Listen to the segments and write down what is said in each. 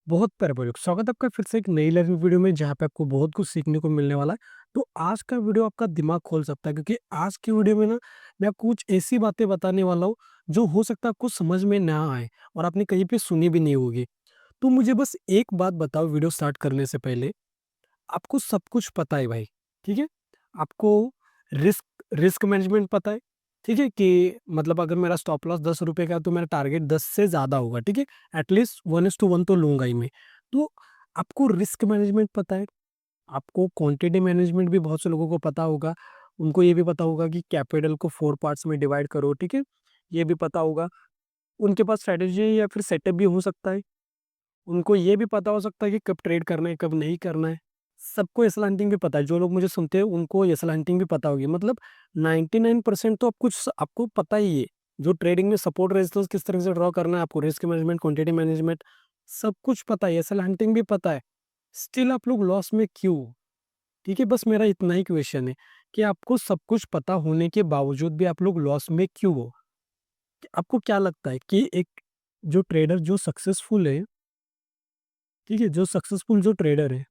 बहुत प्यारे भाई लोग, स्वागत है आपका फिर से एक नई लर्निंग वीडियो में जहाँ पे आपको बहुत कुछ सीखने को मिलने वाला है। तो आज का वीडियो आपका दिमाग खोल सकता है क्योंकि आज की वीडियो में ना मैं आपको कुछ ऐसी बातें बताने वाला हूँ जो हो सकता है आपको समझ में ना आए और आपने कहीं पे सुनी भी नहीं होगी। तो मुझे बस एक बात बताओ वीडियो स्टार्ट करने से पहले, आपको सब कुछ पता है भाई, ठीक है? आपको रिस्क रिस्क मैनेजमेंट पता है, ठीक है? कि मतलब अगर मेरा स्टॉप लॉस ₹10 का है तो मेरा टारगेट 10 से ज़्यादा होगा, ठीक है? एटलीस्ट 1:1 तो लूँगा ही मैं। तो आपको रिस्क मैनेजमेंट पता है, आपको क्वांटिटी मैनेजमेंट भी बहुत से लोगों को पता होगा। उनको ये भी पता होगा कि कैपिटल को 4 पार्ट्स में डिवाइड करो, ठीक है? ये भी पता होगा। उनके पास स्ट्रैटेजी या फिर सेटअप भी हो सकता है। उनको ये भी पता हो सकता है कि कब ट्रेड करना है, कब नहीं करना है। सबको एसल हंटिंग भी पता है, जो लोग मुझे सुनते हैं उनको एसल हंटिंग भी पता होगी। मतलब 99% तो आप कुछ आपको पता ही है। जो ट्रेडिंग में सपोर्ट रेजिस्टेंस किस तरह से ड्रॉ करना है, आपको रिस्क मैनेजमेंट, क्वांटिटी मैनेजमेंट सब कुछ पता है, एसल हंटिंग भी पता है। स्टिल आप लोग लॉस में क्यों? ठीक है, बस मेरा इतना ही क्वेश्चन है कि आपको सब कुछ पता होने के बावजूद भी आप लोग लॉस में क्यों हो? आपको क्या लगता है कि एक जो ट्रेडर जो सक्सेसफुल है, ठीक है, जो सक्सेसफुल जो ट्रेडर है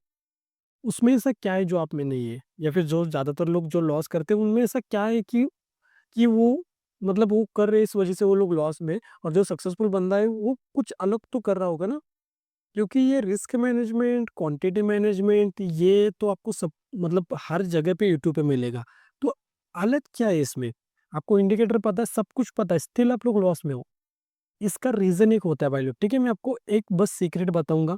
उसमें ऐसा क्या है जो आप में नहीं है? या फिर जो ज़्यादातर लोग जो लॉस करते हैं उनमें ऐसा क्या है कि वो मतलब वो कर रहे हैं इस वज़ह से वो लोग लॉस में, और जो सक्सेसफुल बंदा है वो कुछ अलग तो कर रहा होगा ना? क्योंकि ये रिस्क मैनेजमेंट, क्वांटिटी मैनेजमेंट ये तो आपको सब मतलब हर जगह पे यूट्यूब पे मिलेगा। तो अलग क्या है इसमें? आपको इंडिकेटर पता है, सब कुछ पता है, स्टिल आप लोग लॉस में हो। इसका रीज़न एक होता है भाई लोग, ठीक है? मैं आपको एक बस सीक्रेट बताऊँगा।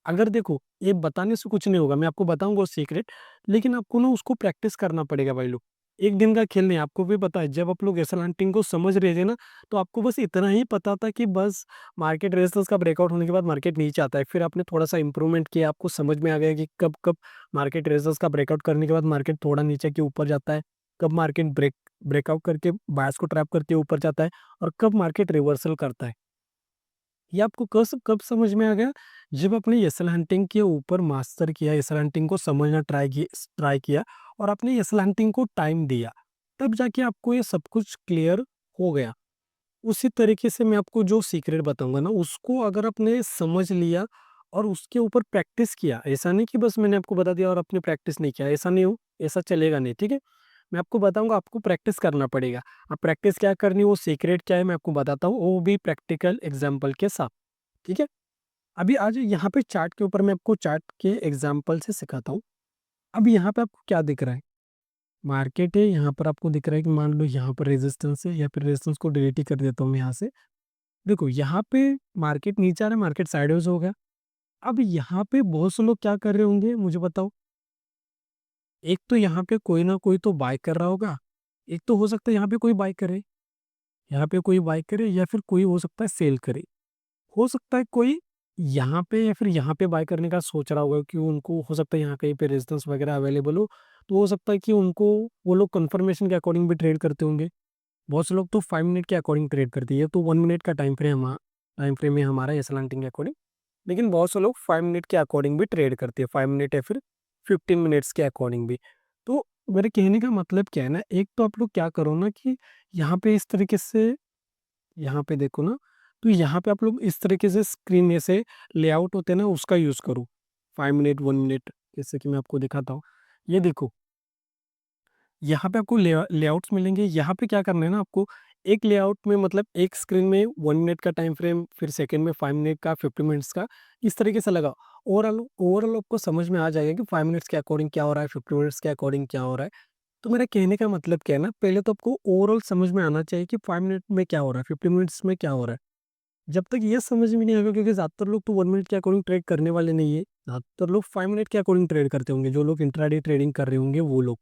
अगर देखो, ये बताने से कुछ नहीं होगा, मैं आपको बताऊँगा वो सीक्रेट, लेकिन आपको ना उसको प्रैक्टिस करना पड़ेगा भाई लोग। एक दिन का खेल नहीं है, आपको भी पता है जब आप लोग एसल हंटिंग को समझ रहे थे ना, तो आपको बस इतना ही पता था कि बस मार्केट रेजिस्टेंस का ब्रेकआउट होने के बाद मार्केट नीचे आता है। फिर आपने थोड़ा-सा इम्प्रूवमेंट किया, आपको समझ में आ गया कि कब-कब मार्केट रेजिस्टेंस का ब्रेकआउट करने के बाद मार्केट थोड़ा नीचे के ऊपर जाता है, कब मार्केट ब्रेकआउट करके बायर्स को ट्रैप करके ऊपर जाता है और कब मार्केट रिवर्सल करता है। ये आपको कब समझ में आ गया? जब आपने एसल हंटिंग के ऊपर मास्टर किया, एसल हंटिंग को समझना ट्राई किया और आपने एसल हंटिंग को टाइम दिया, तब जाके आपको ये सब कुछ क्लियर हो गया। उसी तरीके से मैं आपको जो सीक्रेट बताऊँगा ना, उसको अगर आपने समझ लिया और उसके ऊपर प्रैक्टिस किया, ऐसा नहीं कि बस मैंने आपको बता दिया और आपने प्रैक्टिस नहीं किया, ऐसा चलेगा नहीं, ठीक है? मैं आपको बताऊँगा, आपको प्रैक्टिस करना पड़ेगा। अब प्रैक्टिस क्या करनी है, वो सीक्रेट क्या है, मैं आपको बताता हूँ, वो भी प्रैक्टिकल एग्ज़ाम्पल के साथ, ठीक है? अभी आज यहाँ पे चार्ट के ऊपर मैं आपको चार्ट के एग्ज़ाम्पल से सिखाता हूँ। अब यहाँ पे आपको क्या दिख रहा है? मार्केट है, यहाँ पर आपको दिख रहा है कि मान लो यहाँ पर रेजिस्टेंस है, या फिर रेजिस्टेंस को डिलीट ही कर देता हूँ मैं यहाँ से। देखो यहाँ पे मार्केट नीचे आ रहा है, मार्केट साइडवेज़ हो गया। अब यहाँ पे बहुत से लोग क्या कर रहे होंगे मुझे बताओ? एक तो यहाँ पे कोई ना कोई तो बाय कर रहा होगा, एक तो हो सकता है यहाँ पे कोई बाय करे, यहाँ पे कोई बाय करे या फिर कोई हो सकता है सेल करे। हो सकता है कोई यहाँ पे या फिर यहाँ पे बाय करने का सोच रहा होगा कि उनको हो सकता है यहाँ कहीं पे रेजिस्टेंस वगैरह अवेलेबल हो, तो हो सकता है कि उनको वो लोग कन्फर्मेशन के अकॉर्डिंग भी ट्रेड करते होंगे। बहुत से लोग तो 5 मिनट के अकॉर्डिंग ट्रेड करते हैं, ये तो 1 मिनट का टाइम फ्रेम है हमारा एस के अकॉर्डिंग। लेकिन बहुत से लोग 5 मिनट के अकॉर्डिंग भी ट्रेड करते हैं, 5 मिनट या फिर 15 मिनट्स के अकॉर्डिंग भी। तो मेरे कहने का मतलब क्या है ना, एक तो आप लोग क्या करो ना कि यहाँ पे इस तरीके से यहाँ पे देखो ना, तो यहाँ पे आप लोग इस तरीके से स्क्रीन ऐसे लेआउट होते हैं ना, उसका यूज़ करो। 5 मिनट, 1 मिनट, जैसे कि मैं आपको दिखाता हूँ। ये देखो, यहाँ पे आपको लेआउट्स मिलेंगे। यहाँ पे क्या करना है ना आपको, एक लेआउट में मतलब एक स्क्रीन में 1 मिनट का टाइम फ्रेम, फिर सेकंड में 5 मिनट का, 50 मिनट्स का, इस तरीके से लगाओ। ओवरऑल ओवरऑल आपको समझ में आ जाएगा कि 5 मिनट्स के अकॉर्डिंग क्या हो रहा है, 50 मिनट्स के अकॉर्डिंग क्या हो रहा है। तो मेरा कहने का मतलब क्या है ना, पहले तो आपको ओवरऑल समझ में आना चाहिए कि 5 मिनट में क्या हो रहा है, 50 मिनट्स में क्या हो रहा है। जब तक ये समझ में नहीं आएगा, क्योंकि ज़्यादातर लोग तो 1 मिनट के अकॉर्डिंग ट्रेड करने वाले नहीं है। ज़्यादातर लोग 5 मिनट के अकॉर्डिंग ट्रेड करते होंगे, जो लोग इंट्राडे ट्रेडिंग कर रहे होंगे वो लोग।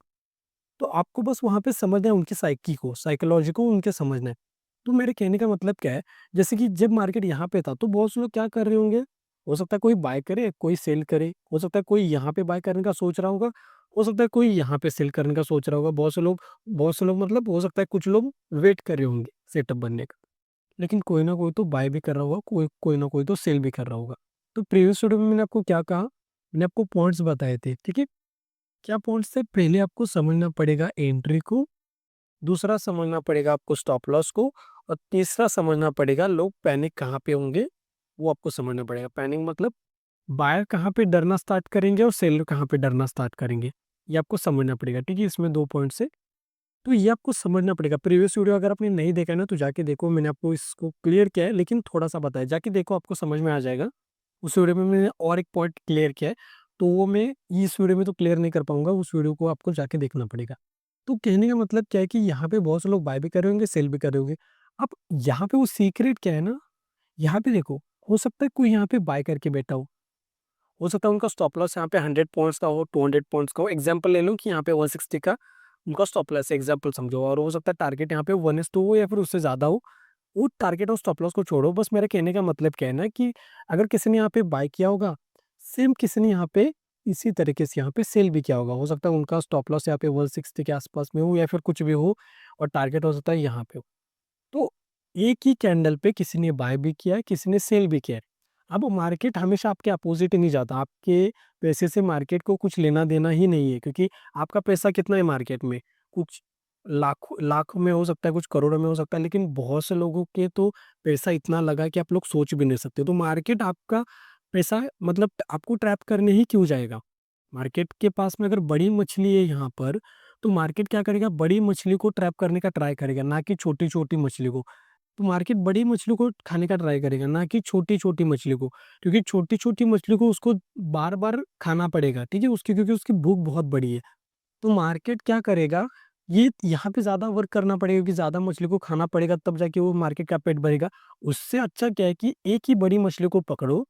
तो आपको बस वहाँ पे समझना है उनकी साइकोलॉजी को उनके समझना है। तो मेरे कहने का मतलब क्या है, जैसे कि जब मार्केट यहाँ पे था, तो बहुत से लोग क्या कर रहे होंगे, हो सकता है कोई बाय करे, कोई सेल करे, हो सकता है कोई यहाँ पे बाय करने का सोच रहा होगा, हो सकता है कोई यहाँ पे सेल करने का सोच रहा होगा। बहुत से लोग मतलब हो सकता है कुछ लोग वेट कर रहे होंगे सेटअप बनने का। लेकिन कोई ना कोई तो बाय भी कर रहा होगा, कोई कोई ना कोई तो सेल भी कर रहा होगा। तो प्रीवियस वीडियो में मैंने आपको क्या कहा, मैंने आपको पॉइंट्स बताए थे, ठीक है? क्या पॉइंट्स थे? पहले आपको समझना पड़ेगा एंट्री को, दूसरा समझना पड़ेगा आपको स्टॉप लॉस को, और तीसरा समझना पड़ेगा लोग पैनिक कहाँ पे होंगे वो आपको समझना पड़ेगा। पैनिक मतलब बायर कहाँ पे डरना स्टार्ट करेंगे और सेलर कहाँ पे डरना स्टार्ट करेंगे, ये आपको समझना पड़ेगा, ठीक है? इसमें 2 पॉइंट्स है, तो ये आपको समझना पड़ेगा। प्रीवियस वीडियो अगर आपने नहीं देखा है ना, तो जाके देखो, मैंने आपको इसको क्लियर किया है, लेकिन थोड़ा-सा बताया, जाके देखो आपको समझ में आ जाएगा। उस वीडियो में मैंने और एक पॉइंट क्लियर किया है, तो वो मैं इस वीडियो में तो क्लियर नहीं कर पाऊँगा, उस वीडियो को आपको जाके देखना पड़ेगा। तो कहने का मतलब क्या है कि यहाँ पे बहुत से लोग बाय भी कर रहे होंगे, सेल भी कर रहे होंगे। अब यहाँ पे वो सीक्रेट क्या है ना, यहाँ पे देखो, हो सकता है कोई यहाँ पे बाय करके बैठा हो सकता है उनका स्टॉप लॉस यहाँ पे 100 पॉइंट्स का हो, 200 पॉइंट्स का हो। एग्जांपल ले लो कि यहाँ पे 160 का उनका स्टॉप लॉस है, एग्जांपल समझो, और हो सकता है टारगेट यहाँ पे 1:2 हो या फिर उससे ज़्यादा हो। वो टारगेट और स्टॉप लॉस को छोड़ो, बस मेरे कहने का मतलब क्या है ना कि अगर किसी ने यहाँ पे बाय किया होगा, सेम किसी ने यहाँ पे इसी तरीके से यहाँ पे सेल भी किया होगा। हो सकता है उनका स्टॉप लॉस यहाँ पे 160 के आसपास में हो या फिर कुछ भी हो, और टारगेट हो सकता है यहाँ पे हो। तो एक ही कैंडल पे किसी ने बाय भी किया है, किसी ने सेल भी किया है। अब मार्केट हमेशा आपके अपोजिट नहीं जाता, आपके पैसे से मार्केट को कुछ लेना देना ही नहीं है, क्योंकि आपका पैसा कितना है मार्केट में, कुछ लाखों लाखों में हो सकता है, कुछ करोड़ों में हो सकता है, लेकिन बहुत से लोगों के तो पैसा इतना लगा कि आप लोग सोच भी नहीं सकते। तो मार्केट आपका पैसा मतलब आपको ट्रैप करने ही क्यों जाएगा? मार्केट के पास में अगर बड़ी मछली है यहाँ पर, तो मार्केट क्या करेगा, बड़ी मछली को ट्रैप करने का ट्राई करेगा, ना कि छोटी-छोटी मछली को। तो मार्केट बड़ी मछली को खाने का ट्राई करेगा, ना कि छोटी-छोटी मछली को, क्योंकि छोटी-छोटी मछली को उसको बार-बार खाना पड़ेगा, ठीक है? उसकी क्योंकि उसकी भूख बहुत बड़ी है। तो मार्केट क्या करेगा, ये यहाँ पे ज़्यादा वर्क करना पड़ेगा कि ज़्यादा मछली को खाना पड़ेगा, तब जाके वो मार्केट का पेट भरेगा। उससे अच्छा क्या है कि एक ही बड़ी मछली को पकड़ो,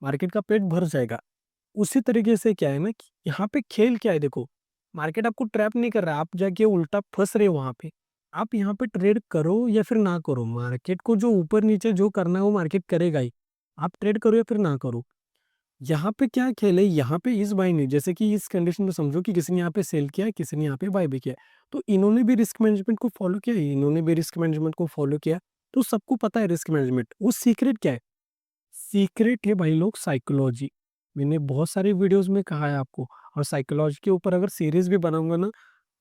मार्केट का पेट भर जाएगा। उसी तरीके से क्या है ना कि यहाँ पे खेल क्या है देखो, मार्केट आपको ट्रैप नहीं कर रहा है, आप जाके उल्टा फँस रहे हो वहाँ पे। आप यहाँ पे ट्रेड करो या फिर ना करो, मार्केट को जो ऊपर-नीचे जो करना है वो मार्केट करेगा ही। आप ट्रेड करो या फिर ना करो। यहाँ पे क्या खेल है, यहाँ पे इस बाय ने, जैसे कि इस कंडीशन में समझो कि किसी ने यहाँ पे सेल किया है, किसी ने यहाँ पे बाय भी किया है। तो इन्होंने भी रिस्क मैनेजमेंट को फॉलो किया है, इन्होंने भी रिस्क मैनेजमेंट को फॉलो किया। तो सबको पता है रिस्क मैनेजमेंट। वो सीक्रेट क्या है? सीक्रेट है भाई लोग साइकोलॉजी। मैंने बहुत सारे वीडियोस में कहा है आपको, और साइकोलॉजी के ऊपर अगर सीरीज भी बनाऊंगा ना,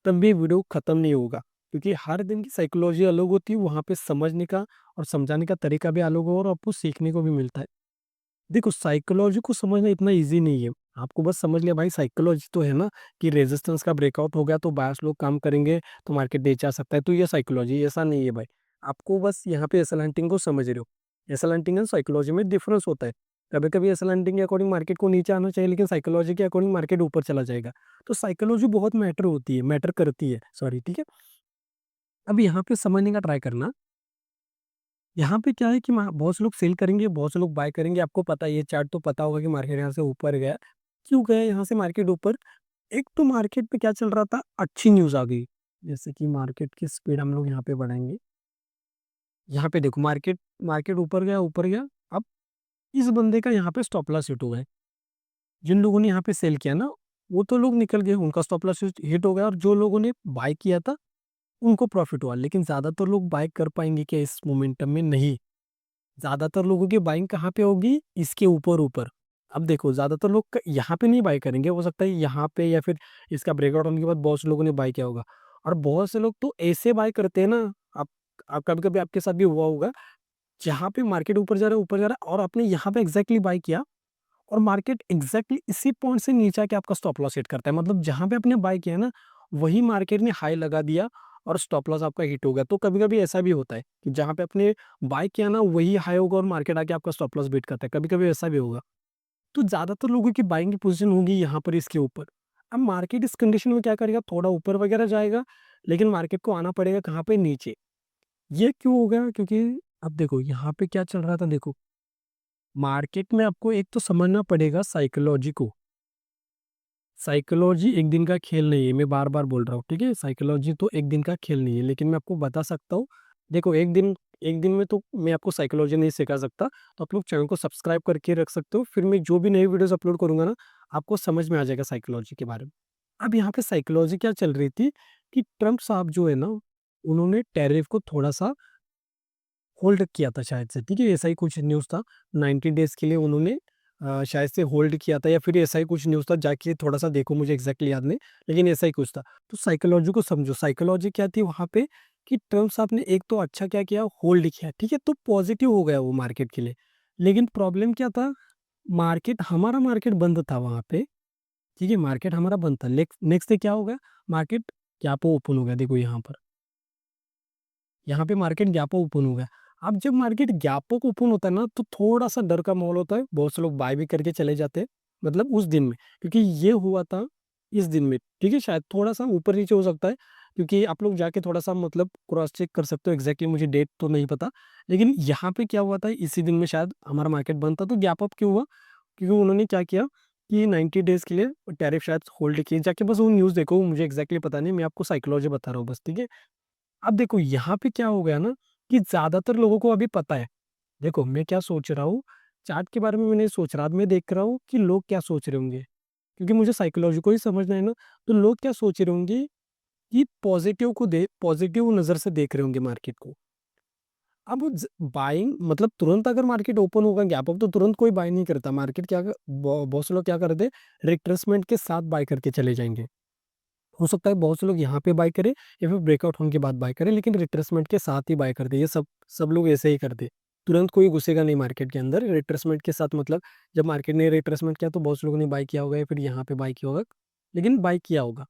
तब भी वीडियो खत्म नहीं होगा, क्योंकि हर दिन की साइकोलॉजी अलग होती है, वहाँ पे समझने का और समझाने का तरीका भी अलग होगा और आपको सीखने को भी मिलता है। देखो, साइकोलॉजी को समझना इतना ईज़ी नहीं है। आपको बस समझ लिया भाई साइकोलॉजी तो है ना कि रेजिस्टेंस का ब्रेकआउट हो गया तो बायर्स लोग काम करेंगे, तो मार्केट नीचे आ सकता है, तो ये साइकोलॉजी, ऐसा नहीं है भाई। आपको बस यहाँ पे एसल हंटिंग को समझ रहे हो। एसल हंटिंग एंड साइकोलॉजी में डिफरेंस होता है। कभी-कभी एसल हंटिंग के अकॉर्डिंग मार्केट को नीचे आना चाहिए, लेकिन साइकोलॉजी के अकॉर्डिंग मार्केट ऊपर चला जाएगा। तो साइकोलॉजी बहुत मैटर करती है, सॉरी, ठीक है? अब यहाँ पे समझने का ट्राई करना, यहाँ पे क्या है कि बहुत से लोग सेल करेंगे, बहुत से लोग बाय करेंगे। आपको पता है, ये चार्ट तो पता होगा कि मार्केट यहाँ से ऊपर गया। क्यों गया यहाँ से मार्केट ऊपर? एक तो मार्केट पे क्या चल रहा था, अच्छी न्यूज़ आ गई। जैसे कि मार्केट की स्पीड हम लोग यहाँ पे बढ़ाएँगे। यहाँ पे देखो, मार्केट मार्केट ऊपर गया, ऊपर गया। अब इस बंदे का यहाँ पे स्टॉप लॉस हिट हुआ है। जिन लोगों ने यहाँ पे सेल किया ना, वो तो लोग निकल गए, उनका स्टॉप लॉस हिट हो गया, और जो लोगों ने बाय किया था, उनको प्रॉफिट हुआ। लेकिन ज़्यादातर लोग बाय कर पाएँगे क्या इस मोमेंटम में? नहीं। ज़्यादातर लोगों की बाइंग कहाँ पे होगी? इसके ऊपर-ऊपर। अब देखो, ज़्यादातर लोग क यहाँ पे नहीं बाय करेंगे, हो सकता है यहाँ पे या फिर इसका ब्रेकआउट होने के बाद बहुत से लोगों ने बाय किया होगा। और बहुत से लोग तो ऐसे बाय करते हैं ना, आप कभी-कभी आपके साथ भी हुआ होगा, जहाँ पे मार्केट ऊपर जा रहा है और आपने यहाँ पे एग्ज़ैक्टली बाय किया, और मार्केट एग्ज़ैक्टली इसी पॉइंट से नीचे आके आपका स्टॉप लॉस हिट करता है। मतलब जहाँ पे आपने बाय किया ना, वही मार्केट ने हाई लगा दिया और स्टॉप लॉस आपका हिट हो गया। तो कभी-कभी ऐसा भी होता है कि जहाँ पे आपने बाय किया ना, वही हाई होगा और मार्केट आके आपका स्टॉप लॉस बीट करता है। कभी-कभी ऐसा भी होगा। तो ज़्यादातर लोगों की बाइंग की पोज़ीशन होगी यहाँ पर इसके ऊपर। अब मार्केट इस कंडीशन में क्या करेगा, थोड़ा ऊपर वगैरह जाएगा, लेकिन मार्केट को आना पड़ेगा कहाँ पे, नीचे। ये क्यों हो गया? क्योंकि अब देखो यहाँ पे क्या चल रहा था, देखो, मार्केट में आपको एक तो समझना पड़ेगा साइकोलॉजी को। साइकोलॉजी एक दिन का खेल नहीं है, मैं बार-बार बोल रहा हूँ, ठीक है? साइकोलॉजी तो एक दिन का खेल नहीं है, लेकिन मैं आपको बता सकता हूँ। देखो, एक दिन में तो मैं आपको साइकोलॉजी नहीं सिखा सकता, तो आप लोग चैनल को सब्सक्राइब करके रख सकते हो, फिर मैं जो भी नई वीडियोज़ अपलोड करूँगा ना, आपको समझ में आ जाएगा साइकोलॉजी के बारे में। अब यहाँ पे साइकोलॉजी क्या चल रही थी कि ट्रम्प साहब जो है ना, उन्होंने टैरिफ को थोड़ा-सा होल्ड किया था शायद से, ठीक है? ऐसा ही कुछ न्यूज़ था। 90 डेज़ के लिए उन्होंने शायद से होल्ड किया था, या फिर ऐसा ही कुछ न्यूज़ था, जाके थोड़ा-सा देखो, मुझे एग्ज़ैक्टली याद नहीं, लेकिन ऐसा ही कुछ था। तो साइकोलॉजी को समझो, साइकोलॉजी क्या थी वहाँ पे कि ट्रम्प साहब ने एक तो अच्छा क्या किया, होल्ड किया, ठीक है? तो पॉज़िटिव हो गया वो मार्केट के लिए। लेकिन प्रॉब्लम क्या था, हमारा मार्केट बंद था वहाँ पे, ठीक है? मार्केट हमारा बंद था। नेक्स्ट डे क्या हो गया, मार्केट गैप ओपन हो गया, देखो यहाँ पे मार्केट गैप ओपन हो गया। अब जब मार्केट गैप ओपन होता है ना, तो थोड़ा-सा डर का माहौल होता है, बहुत से लोग बाय भी करके चले जाते हैं, मतलब उस दिन में, क्योंकि ये हुआ था इस दिन में, ठीक है? शायद थोड़ा-सा ऊपर-नीचे हो सकता है, क्योंकि आप लोग जाके थोड़ा-सा मतलब क्रॉस चेक कर सकते हो, एग्ज़ैक्टली मुझे डेट तो नहीं पता। लेकिन यहाँ पे क्या हुआ था, इसी दिन में शायद हमारा मार्केट बंद था, तो गैप अप क्यों हुआ? क्योंकि उन्होंने क्या किया कि 90 डेज़ के लिए टैरिफ शायद होल्ड किए, जाके बस वो न्यूज़ देखो, मुझे एग्ज़ैक्टली पता नहीं, मैं आपको साइकोलॉजी बता रहा हूँ बस, ठीक है? अब देखो यहाँ पे क्या हो गया ना, कि ज़्यादातर लोगों को अभी पता है। देखो मैं क्या सोच रहा हूँ, चार्ट के बारे में मैं नहीं सोच रहा, अब मैं देख रहा हूँ कि लोग क्या सोच रहे होंगे। क्योंकि मुझे साइकोलॉजी को ही समझना है ना, तो लोग क्या सोच रहे होंगे कि पॉजिटिव नज़र से देख रहे होंगे मार्केट को। अब बाइंग मतलब तुरंत अगर मार्केट ओपन होगा गैप अप, तो तुरंत कोई बाय नहीं करता। मार्केट क्या बहुत से लोग क्या करते हैं, रिट्रेसमेंट के साथ बाय करके चले जाएंगे। हो सकता है बहुत से लोग यहाँ पे बाय करें या फिर ब्रेकआउट होने के बाद बाय करें, लेकिन रिट्रेसमेंट के साथ ही बाय कर दे। ये सब सब लोग ऐसे ही करते। तुरंत कोई घुसेगा नहीं मार्केट के अंदर रिट्रेसमेंट के साथ, मतलब जब मार्केट ने रिट्रेसमेंट किया तो बहुत से लोगों ने बाय किया होगा या फिर यहाँ पे बाय किया होगा, लेकिन बाय किया होगा।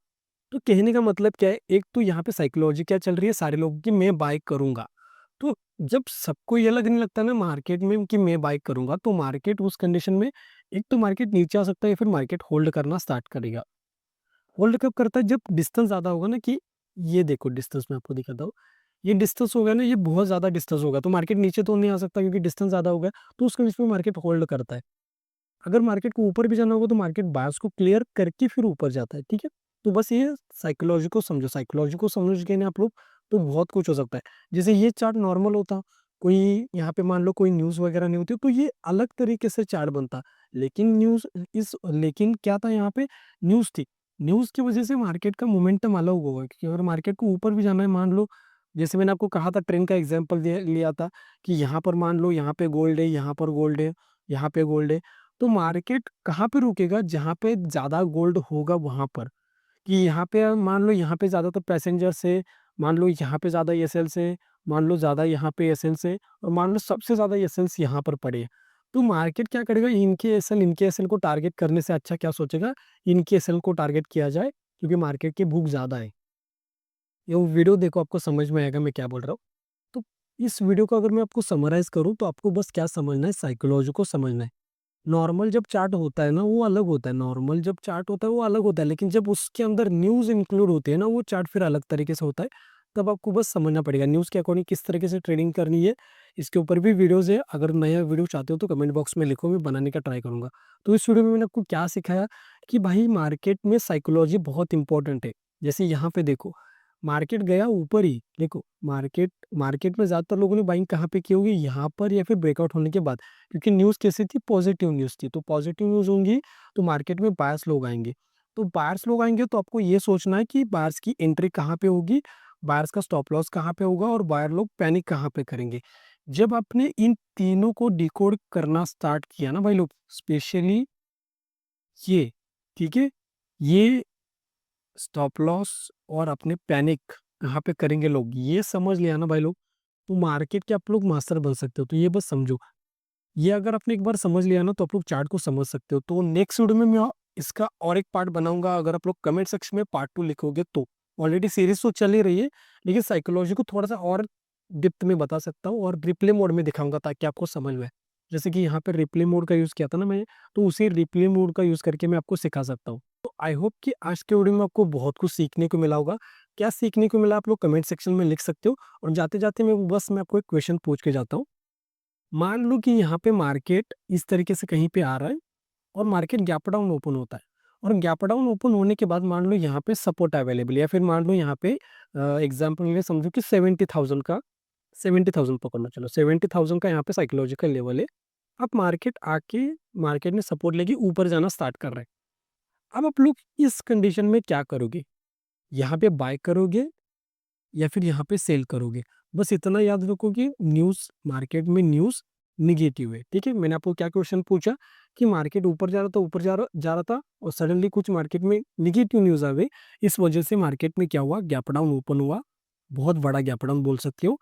तो कहने का मतलब क्या है, एक तो यहाँ पे साइकोलॉजी क्या चल रही है सारे लोगों की, मैं बाय करूंगा। तो जब सबको ये लगने लगता है ना मार्केट में कि मैं बाय करूंगा, तो मार्केट उस कंडीशन में एक तो मार्केट नीचे आ सकता है या फिर मार्केट होल्ड करना स्टार्ट करेगा। वर्ल्ड कप करता है जब डिस्टेंस ज़्यादा होगा ना, कि ये देखो डिस्टेंस मैं आपको दिखाता हूँ। ये डिस्टेंस होगा ना, ये बहुत ज़्यादा डिस्टेंस होगा, तो मार्केट नीचे तो नहीं आ सकता क्योंकि डिस्टेंस ज़्यादा हो गया, तो उस कंडीशन में मार्केट होल्ड करता है। अगर मार्केट को ऊपर भी जाना होगा तो मार्केट बायर्स को क्लियर करके फिर ऊपर जाता है, ठीक है? तो बस ये साइकोलॉजी को समझ गए ना आप लोग, तो बहुत कुछ हो सकता है। जैसे ये चार्ट नॉर्मल होता, कोई यहाँ पे मान लो कोई न्यूज़ वगैरह नहीं होती, तो ये अलग तरीके से चार्ट बनता। लेकिन क्या था यहाँ पे, न्यूज़ थी। न्यूज़ की वजह से मार्केट का मोमेंटम अलग होगा, क्योंकि अगर मार्केट को ऊपर भी जाना है, मान लो जैसे मैंने आपको कहा था ट्रेन का एग्जांपल लिया था, कि यहाँ पर मान लो यहाँ पे गोल्ड है, यहाँ पर गोल्ड है, यहाँ पे गोल्ड है, तो मार्केट कहाँ पे रुकेगा, जहाँ पे ज़्यादा गोल्ड होगा वहाँ पर। कि यहाँ पे मान लो यहाँ पे ज़्यादातर पैसेंजर्स है, मान लो यहाँ पे ज़्यादा एसएल्स है, मान लो ज़्यादा यहाँ पे एसएल्स है, और मान लो सबसे ज़्यादा एसएल्स यहाँ पर पड़े हैं। तो मार्केट क्या करेगा, इनके एसएल को टारगेट करने से अच्छा क्या सोचेगा, इनके एसएल को टारगेट किया जाए, क्योंकि मार्केट की भूख ज़्यादा है। ये वीडियो देखो, आपको समझ में आएगा मैं क्या बोल रहा हूँ। तो इस वीडियो को अगर मैं आपको समराइज़ करूँ, तो आपको बस क्या समझना है, साइकोलॉजी को समझना है। नॉर्मल जब चार्ट होता है ना, वो अलग होता है, नॉर्मल जब चार्ट होता है वो अलग होता है, लेकिन जब उसके अंदर न्यूज़ इंक्लूड होती है ना, वो चार्ट फिर अलग तरीके से होता है। तब आपको बस समझना पड़ेगा न्यूज़ के अकॉर्डिंग किस तरीके से ट्रेडिंग करनी है। इसके ऊपर भी वीडियोज़ है, अगर नया वीडियो चाहते हो तो कमेंट बॉक्स में लिखो, मैं बनाने का ट्राई करूँगा। तो इस वीडियो में मैंने आपको क्या सिखाया, कि भाई मार्केट में साइकोलॉजी बहुत इंपॉर्टेंट है। जैसे यहाँ पे देखो, मार्केट गया ऊपर ही, देखो मार्केट मार्केट में ज़्यादातर लोगों ने बाइंग कहाँ पे की होगी, यहाँ पर या फिर ब्रेकआउट होने के बाद। क्योंकि न्यूज़ कैसी थी, पॉजिटिव न्यूज़ थी, तो पॉजिटिव न्यूज़ होंगी तो मार्केट में बायर्स लोग आएंगे। तो बायर्स लोग आएंगे तो आपको ये सोचना है कि बायर्स की एंट्री कहाँ पे होगी, बायर्स का स्टॉप लॉस कहाँ पे होगा, और बायर लोग पैनिक कहाँ पे करेंगे। जब आपने इन तीनों को डिकोड करना स्टार्ट किया ना भाई लोग, स्पेशली ये, ठीक है, ये स्टॉप लॉस और अपने पैनिक कहाँ पे करेंगे लोग, ये समझ लिया ना भाई लोग, तो मार्केट के आप लोग मास्टर बन सकते हो। तो ये बस समझो, ये अगर आपने एक बार समझ लिया ना, तो आप लोग चार्ट को समझ सकते हो। तो नेक्स्ट वीडियो में मैं इसका और एक पार्ट बनाऊंगा, अगर आप लोग कमेंट सेक्शन में पार्ट 2 लिखोगे तो। ऑलरेडी सीरीज तो चल ही रही है, लेकिन साइकोलॉजी को थोड़ा सा और डिप्थ में बता सकता हूँ, और रिप्ले मोड में दिखाऊंगा ताकि आपको समझ में आए। जैसे कि यहाँ पे रिप्ले मोड का यूज़ किया था ना मैं, तो उसी रिप्ले मोड का यूज़ करके मैं आपको सिखा सकता हूँ। तो आई होप कि आज के वीडियो में आपको बहुत कुछ सीखने को मिला होगा। क्या सीखने को मिला आप लोग कमेंट सेक्शन में लिख सकते हो। और जाते जाते मैं आपको एक क्वेश्चन पूछ के जाता हूँ। मान लो कि यहाँ पे मार्केट इस तरीके से कहीं पे आ रहा है, और मार्केट गैप डाउन ओपन होता है, और गैप डाउन ओपन होने के बाद मान लो यहाँ पे सपोर्ट अवेलेबल है, या फिर मान लो यहाँ पे एग्जांपल में समझो कि 70,000 पकड़ना, चलो 70,000 का यहाँ पे साइकोलॉजिकल लेवल है। अब मार्केट ने सपोर्ट लेके ऊपर जाना स्टार्ट कर रहा है। अब आप लोग इस कंडीशन में क्या करोगे, यहाँ पे बाय करोगे या फिर यहाँ पे सेल करोगे। बस इतना याद रखो कि मार्केट में न्यूज़ नेगेटिव है, ठीक है? मैंने आपको क्या क्वेश्चन पूछा, कि मार्केट ऊपर जा रहा था, जा रहा था, और सडनली कुछ मार्केट में नेगेटिव न्यूज़ आ गई। इस वजह से मार्केट में क्या हुआ, गैप डाउन ओपन हुआ, बहुत बड़ा गैप डाउन बोल सकते हो।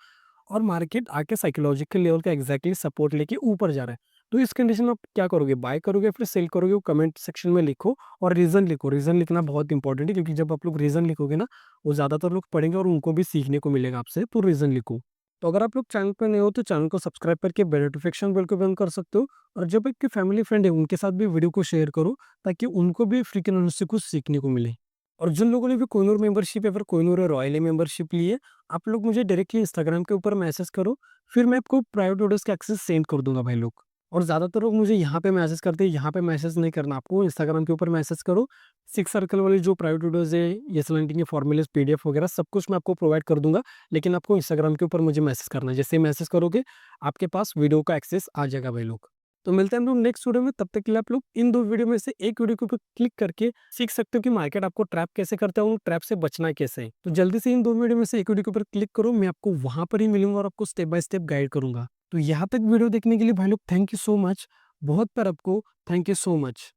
और मार्केट आके साइकोलॉजिकल लेवल का एग्जैक्टली सपोर्ट लेके ऊपर जा रहा है। तो इस कंडीशन में आप क्या करोगे, बाय करोगे फिर सेल करोगे, वो कमेंट सेक्शन में लिखो और रीजन लिखो। रीजन लिखना बहुत इंपॉर्टेंट है, क्योंकि जब आप लोग रीजन लिखोगे ना, वो ज्यादातर लोग पढ़ेंगे और उनको भी सीखने को मिलेगा आपसे। तो रीजन लिखो। तो अगर आप लोग चैनल पर नए हो तो चैनल को सब्सक्राइब करके बेल नोटिफिकेशन बेल को बंद कर सकते हो। और जब आपके फैमिली फ्रेंड है उनके साथ भी वीडियो को शेयर करो, ताकि उनको भी फ्रीक्वेंट नॉलेज से कुछ सीखने को मिले। और जिन लोगों ने भी कोहिनूर मेंबरशिप या फिर कोहिनूर रॉयल मेंबरशिप ली है, आप लोग मुझे डायरेक्टली इंस्टाग्राम के ऊपर मैसेज करो, फिर मैं आपको प्राइवेट वीडियोस का एक्सेस सेंड कर दूंगा भाई लोग। और ज़्यादातर लोग मुझे यहाँ पे मैसेज करते हैं, यहाँ पे मैसेज नहीं करना आपको, इंस्टाग्राम के ऊपर मैसेज करो। सिक्स सर्कल वाली जो प्राइवेट वीडियोस है, यस लर्निंग के फॉर्मूलेस, पीडीएफ वगैरह सब कुछ मैं आपको प्रोवाइड कर दूंगा। लेकिन आपको इंस्टाग्राम के ऊपर मुझे मैसेज करना है, जैसे मैसेज करोगे आपके पास वीडियो का एक्सेस आ जाएगा भाई लोग। तो मिलते हैं हम लोग नेक्स्ट वीडियो में, तब तक के लिए आप लोग इन दो वीडियो में से एक वीडियो के ऊपर क्लिक करके सीख सकते हो कि मार्केट आपको ट्रैप कैसे करता है और ट्रैप से बचना है कैसे। तो जल्दी से इन दो वीडियो में से एक वीडियो के ऊपर क्लिक करो, मैं आपको वहां पर ही मिलूंगा और आपको स्टेप बाय स्टेप गाइड करूंगा। तो यहाँ तक वीडियो देखने के लिए भाई लोग थैंक यू सो मच, बहुत प्यार आपको, थैंक यू सो मच।